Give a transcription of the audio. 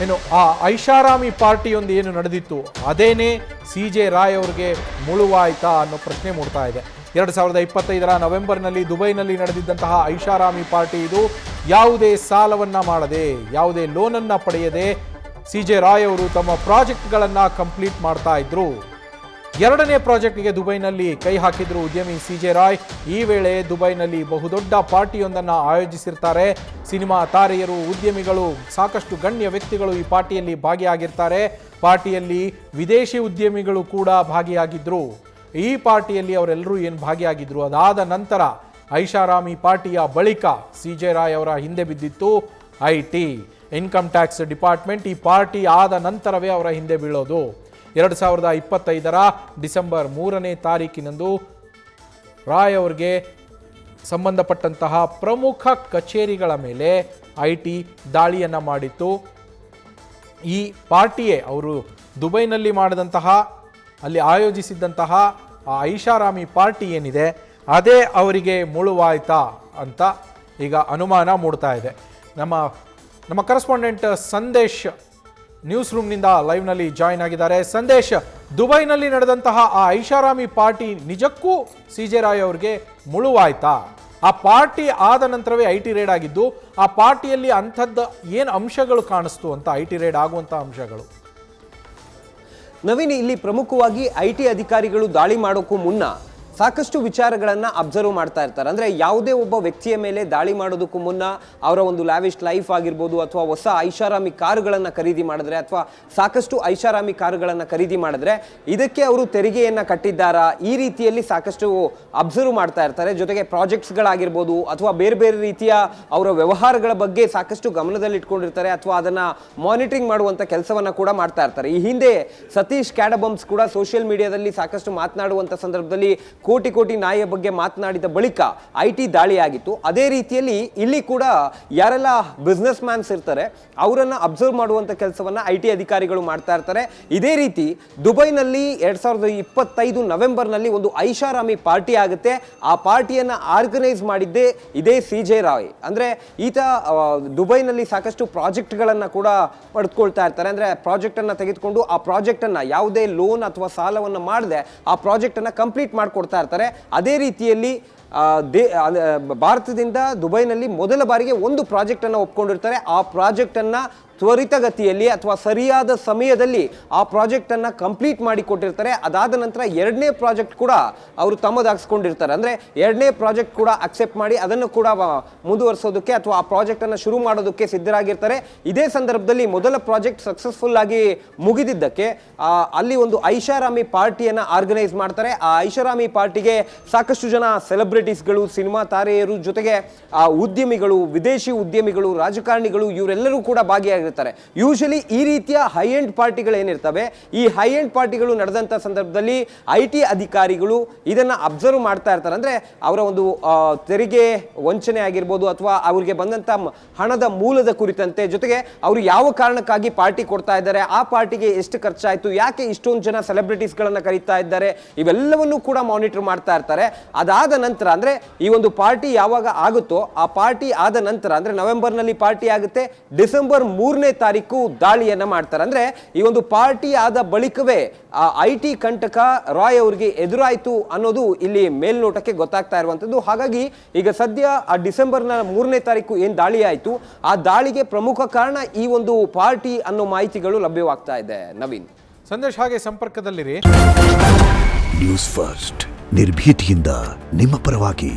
ಏನು ಆ ಐಷಾರಾಮಿ ಪಾರ್ಟಿಯೊಂದು ಏನು ನಡೆದಿತ್ತು ಅದೇನೇ CJ ರಾಯ್ ಅವರಿಗೆ ಮುಳುವಾಯ್ತಾ ಅನ್ನೋ ಪ್ರಶ್ನೆ ಮೂಡ್ತಾ ಇದೆ. 2025 ನವೆಂಬರ್ನಲ್ಲಿ ದುಬೈನಲ್ಲಿ ನಡೆದಿದ್ದಂತಹ ಐಷಾರಾಮಿ ಪಾರ್ಟಿ ಇದು. ಯಾವುದೇ ಸಾಲವನ್ನ ಮಾಡದೆ, ಯಾವುದೇ ಲೋನನ್ನ ಪಡೆಯದೆ CJ ರಾಯ್ ಅವರು ತಮ್ಮ ಪ್ರಾಜೆಕ್ಟ್ಗಳನ್ನು ಕಂಪ್ಲೀಟ್ ಮಾಡ್ತಾ ಇದ್ರು. ಎರಡನೇ ಪ್ರಾಜೆಕ್ಟ್ಗೆ ದುಬೈನಲ್ಲಿ ಕೈ ಹಾಕಿದ್ರು ಉದ್ಯಮಿ CJ ರಾಯ್. ಈ ವೇಳೆ ದುಬೈನಲ್ಲಿ ಬಹುದೊಡ್ಡ ಪಾರ್ಟಿಯೊಂದನ್ನು ಆಯೋಜಿಸಿರ್ತಾರೆ. ಸಿನಿಮಾ ತಾರೆಯರು, ಉದ್ಯಮಿಗಳು, ಸಾಕಷ್ಟು ಗಣ್ಯ ವ್ಯಕ್ತಿಗಳು ಈ ಪಾರ್ಟಿಯಲ್ಲಿ ಭಾಗಿಯಾಗಿರ್ತಾರೆ. ಪಾರ್ಟಿಯಲ್ಲಿ ವಿದೇಶಿ ಉದ್ಯಮಿಗಳು ಕೂಡ ಭಾಗಿಯಾಗಿದ್ರು. ಈ ಪಾರ್ಟಿಯಲ್ಲಿ ಅವರೆಲ್ಲರೂ ಏನು ಭಾಗಿಯಾಗಿದ್ರು, ಅದಾದ ನಂತರ ಐಷಾರಾಮಿ ಪಾರ್ಟಿಯ ಬಳಿಕ CJ ರಾಯ್ ಅವರ ಹಿಂದೆ ಬಿದ್ದಿತ್ತು IT ಇನ್ಕಮ್ ಟ್ಯಾಕ್ಸ್ ಡಿಪಾರ್ಟ್ಮೆಂಟ್. ಈ ಪಾರ್ಟಿ ಆದ ನಂತರವೇ ಅವರ ಹಿಂದೆ ಬೀಳೋದು. 2025 ಡಿಸೆಂಬರ್ 3ನೇ ತಾರೀಕಿನಂದು ರಾಯ್ ಅವರಿಗೆ ಸಂಬಂಧಪಟ್ಟಂತಹ ಪ್ರಮುಖ ಕಚೇರಿಗಳ ಮೇಲೆ IT ದಾಳಿಯನ್ನು ಮಾಡಿತ್ತು. ಈ ಪಾರ್ಟಿಯೇ ಅವರು ದುಬೈನಲ್ಲಿ ಮಾಡಿದಂತಹ, ಅಲ್ಲಿ ಆಯೋಜಿಸಿದ್ದಂತಹ ಆ ಐಷಾರಾಮಿ ಪಾರ್ಟಿ ಏನಿದೆ ಅದೇ ಅವರಿಗೆ ಮುಳುವಾಯ್ತಾ ಅಂತ ಈಗ ಅನುಮಾನ ಮೂಡ್ತಾ ಇದೆ. ನಮ್ಮ ಕರೆಸ್ಪಾಂಡೆಂಟ್ ಸಂದೇಶ್ ನ್ಯೂಸ್ ರೂಮ್ನಿಂದ ಲೈವ್ನಲ್ಲಿ ಜಾಯಿನ್ ಆಗಿದ್ದಾರೆ. ಸಂದೇಶ್, ದುಬೈನಲ್ಲಿ ನಡೆದಂತಹ ಆ ಐಷಾರಾಮಿ ಪಾರ್ಟಿ ನಿಜಕ್ಕೂ CJ ರಾಯ್ ಅವರಿಗೆ ಮುಳುವಾಯ್ತಾ? ಆ ಪಾರ್ಟಿ ಆದ ನಂತರವೇ IT ರೇಡ್ ಆಗಿದ್ದು. ಆ ಪಾರ್ಟಿಯಲ್ಲಿ ಅಂಥದ್ದು ಏನು ಅಂಶಗಳು ಕಾಣಿಸ್ತು ಅಂತ, IT ರೇಡ್ ಆಗುವಂಥ ಅಂಶಗಳು? ನವೀನ್, ಇಲ್ಲಿ ಪ್ರಮುಖವಾಗಿ IT ಅಧಿಕಾರಿಗಳು ದಾಳಿ ಮಾಡೋಕ್ಕೂ ಮುನ್ನ ಸಾಕಷ್ಟು ವಿಚಾರಗಳನ್ನು ಅಬ್ಸರ್ವ್ ಮಾಡ್ತಾ ಇರ್ತಾರೆ. ಅಂದರೆ ಯಾವುದೇ ಒಬ್ಬ ವ್ಯಕ್ತಿಯ ಮೇಲೆ ದಾಳಿ ಮಾಡೋದಕ್ಕೂ ಮುನ್ನ ಅವರ ಒಂದು ಲ್ಯಾವಿಶ್ ಲೈಫ್ ಆಗಿರ್ಬೋದು, ಅಥವಾ ಹೊಸ ಐಷಾರಾಮಿ ಕಾರುಗಳನ್ನು ಖರೀದಿ ಮಾಡಿದ್ರೆ, ಅಥವಾ ಸಾಕಷ್ಟು ಐಷಾರಾಮಿ ಕಾರುಗಳನ್ನು ಖರೀದಿ ಮಾಡಿದ್ರೆ ಇದಕ್ಕೆ ಅವರು ತೆರಿಗೆಯನ್ನು ಕಟ್ಟಿದ್ದಾರಾ, ಈ ರೀತಿಯಲ್ಲಿ ಸಾಕಷ್ಟು ಅಬ್ಸರ್ವ್ ಮಾಡ್ತಾ ಇರ್ತಾರೆ. ಜೊತೆಗೆ ಪ್ರಾಜೆಕ್ಟ್ಸ್ಗಳಾಗಿರ್ಬೋದು ಅಥವಾ ಬೇರೆ ಬೇರೆ ರೀತಿಯ ಅವರ ವ್ಯವಹಾರಗಳ ಬಗ್ಗೆ ಸಾಕಷ್ಟು ಗಮನದಲ್ಲಿ ಇಟ್ಕೊಂಡಿರ್ತಾರೆ, ಅಥವಾ ಅದನ್ನು ಮಾನಿಟರಿಂಗ್ ಮಾಡುವಂಥ ಕೆಲಸವನ್ನು ಕೂಡ ಮಾಡ್ತಾ ಇರ್ತಾರೆ. ಈ ಹಿಂದೆ ಸತೀಶ್ ಕ್ಯಾಡಬಮ್ಸ್ ಕೂಡ ಸೋಷಿಯಲ್ ಮೀಡಿಯಾದಲ್ಲಿ ಸಾಕಷ್ಟು ಮಾತನಾಡುವಂಥ ಸಂದರ್ಭದಲ್ಲಿ ಕೋಟಿ ನಾಯಿಯ ಬಗ್ಗೆ ಮಾತನಾಡಿದ ಬಳಿಕ IT ದಾಳಿಯಾಗಿತ್ತು. ಅದೇ ರೀತಿಯಲ್ಲಿ ಇಲ್ಲಿ ಕೂಡ ಯಾರೆಲ್ಲ ಬಿಸ್ನೆಸ್ ಮ್ಯಾನ್ಸ್ ಇರ್ತಾರೆ ಅವರನ್ನು ಅಬ್ಸರ್ವ್ ಮಾಡುವಂಥ ಕೆಲಸವನ್ನು IT ಅಧಿಕಾರಿಗಳು ಮಾಡ್ತಾ ಇರ್ತಾರೆ. ಇದೇ ರೀತಿ ದುಬೈನಲ್ಲಿ 2025 ನವೆಂಬರ್ನಲ್ಲಿ ಒಂದು ಐಷಾರಾಮಿ ಪಾರ್ಟಿ ಆಗುತ್ತೆ. ಆ ಪಾರ್ಟಿಯನ್ನು ಆರ್ಗನೈಸ್ ಮಾಡಿದ್ದೇ ಇದೇ CJ ರಾಯ್. ಅಂದರೆ ಈತ ದುಬೈನಲ್ಲಿ ಸಾಕಷ್ಟು ಪ್ರಾಜೆಕ್ಟ್ಗಳನ್ನು ಕೂಡ ಪಡೆದುಕೊಳ್ತಾ ಇರ್ತಾರೆ. ಅಂದರೆ ಪ್ರಾಜೆಕ್ಟನ್ನು ತೆಗೆದುಕೊಂಡು ಆ ಪ್ರಾಜೆಕ್ಟನ್ನು ಯಾವುದೇ ಲೋನ್ ಅಥವಾ ಸಾಲವನ್ನು ಮಾಡದೆ ಆ ಪ್ರಾಜೆಕ್ಟನ್ನು ಕಂಪ್ಲೀಟ್ ಮಾಡಿಕೊಡ್ತಾ ಇರ್ತಾರೆ. ಅದೇ ರೀತಿಯಲ್ಲಿ ಭಾರತದಿಂದ ದುಬೈನಲ್ಲಿ ಮೊದಲ ಬಾರಿಗೆ ಒಂದು ಪ್ರಾಜೆಕ್ಟನ್ನು ಒಪ್ಕೊಂಡಿರ್ತಾರೆ. ಆ ಪ್ರಾಜೆಕ್ಟನ್ನು ತ್ವರಿತಗತಿಯಲ್ಲಿ ಅಥವಾ ಸರಿಯಾದ ಸಮಯದಲ್ಲಿ ಆ ಪ್ರಾಜೆಕ್ಟನ್ನು ಕಂಪ್ಲೀಟ್ ಮಾಡಿ ಕೊಟ್ಟಿರ್ತಾರೆ. ಅದಾದ ನಂತರ ಎರಡನೇ ಪ್ರಾಜೆಕ್ಟ್ ಕೂಡ ಅವರು ತಮ್ಮದಾಗಿಸ್ಕೊಂಡಿರ್ತಾರೆ. ಅಂದರೆ ಎರಡನೇ ಪ್ರಾಜೆಕ್ಟ್ ಕೂಡ ಅಕ್ಸೆಪ್ಟ್ ಮಾಡಿ ಅದನ್ನು ಕೂಡ ಮುಂದುವರಿಸೋದಕ್ಕೆ ಅಥವಾ ಆ ಪ್ರಾಜೆಕ್ಟನ್ನು ಶುರು ಮಾಡೋದಕ್ಕೆ ಸಿದ್ಧರಾಗಿರ್ತಾರೆ. ಇದೇ ಸಂದರ್ಭದಲ್ಲಿ ಮೊದಲ ಪ್ರಾಜೆಕ್ಟ್ ಸಕ್ಸಸ್ಫುಲ್ ಆಗಿ ಮುಗಿದಿದ್ದಕ್ಕೆ ಅಲ್ಲಿ ಒಂದು ಐಷಾರಾಮಿ ಪಾರ್ಟಿಯನ್ನು ಆರ್ಗನೈಸ್ ಮಾಡ್ತಾರೆ. ಆ ಐಷಾರಾಮಿ ಪಾರ್ಟಿಗೆ ಸಾಕಷ್ಟು ಜನ ಸೆಲೆಬ್ರಿಟೀಸ್ಗಳು, ಸಿನಿಮಾ ತಾರೆಯರು, ಜೊತೆಗೆ ಉದ್ಯಮಿಗಳು, ವಿದೇಶಿ ಉದ್ಯಮಿಗಳು, ರಾಜಕಾರಣಿಗಳು ಇವರೆಲ್ಲರೂ ಕೂಡ ಭಾಗಿಯಾಗಿರ್ತಾರೆ. ಯೂಶಲಿ ಈ ರೀತಿಯ ಹೈ ಎಂಡ್ ಪಾರ್ಟಿಗಳು ಏನಿರ್ತವೆ, ಈ ಹೈ ಎಂಡ್ ಪಾರ್ಟಿಗಳು ನಡೆದಂತ ಸಂದರ್ಭದಲ್ಲಿ IT ಅಧಿಕಾರಿಗಳು ಇದನ್ನ ಅಬ್ಸರ್ವ್ ಮಾಡ್ತಾ ಇರ್ತಾರೆ. ಅಂದ್ರೆ ಅವರ ಒಂದು ತೆರಿಗೆ ವಂಚನೆ ಆಗಿರ್ಬೋದು, ಅಥವಾ ಅವರಿಗೆ ಬಂದಂತ ಹಣದ ಮೂಲದ ಕುರಿತಂತೆ, ಜೊತೆಗೆ ಅವರು ಯಾವ ಕಾರಣಕ್ಕಾಗಿ ಪಾರ್ಟಿ ಕೊಡ್ತಾ ಇದ್ದಾರೆ, ಆ ಪಾರ್ಟಿಗೆ ಎಷ್ಟು ಖರ್ಚಾಯ್ತು, ಯಾಕೆ ಇಷ್ಟೊಂದು ಜನ ಸೆಲೆಬ್ರಿಟೀಸ್ ಗಳನ್ನ ಕರೀತಾ ಇದ್ದಾರೆ, ಇವೆಲ್ಲವನ್ನೂ ಕೂಡ ಮಾನಿಟರ್ ಮಾಡ್ತಾ ಇರ್ತಾರೆ. ಅದಾದ ನಂತರ ಅಂದ್ರೆ ಈ ಒಂದು ಪಾರ್ಟಿ ಯಾವಾಗ ಆಗುತ್ತೋ ಆ ಪಾರ್ಟಿ ಆದ ನಂತರ ಅಂದ್ರೆ ನವೆಂಬರ್ನಲ್ಲಿ ಪಾರ್ಟಿ ಆಗುತ್ತೆ, ಡಿಸೆಂಬರ್ 3ನೇ ತಾರೀಕು ದಾಳಿಯನ್ನ ಮಾಡ್ತಾರೆ. ಅಂದ್ರೆ ಈ ಒಂದು ಪಾರ್ಟಿ ಆದ ಬಳಿಕವೇ IT ಕಂಟಕ ರಾಯ್ ಅವರಿಗೆ ಎದುರಾಯಿತು ಅನ್ನೋದು ಇಲ್ಲಿ ಮೇಲ್ನೋಟಕ್ಕೆ ಗೊತ್ತಾಗ್ತಾ ಇರುವಂತದ್ದು. ಹಾಗಾಗಿ ಈಗ ಸದ್ಯ ಆ ಡಿಸೆಂಬರ್ನ 3ನೇ ತಾರೀಕು ಏನ್ ದಾಳಿ ಆಯಿತು, ಆ ದಾಳಿಗೆ ಪ್ರಮುಖ ಕಾರಣ ಈ ಒಂದು ಪಾರ್ಟಿ ಅನ್ನೋ ಮಾಹಿತಿಗಳು ಲಭ್ಯವಾಗ್ತಾ ಇದೆ. ನವೀನ್, ಸಂದೇಶ್, ಹಾಗೆ ಸಂಪರ್ಕದಲ್ಲಿರಿ. ನ್ಯೂಸ್ ಫಸ್ಟ್, ನಿರ್ಭೀತಿಯಿಂದ ನಿಮ್ಮ ಪರವಾಗಿ.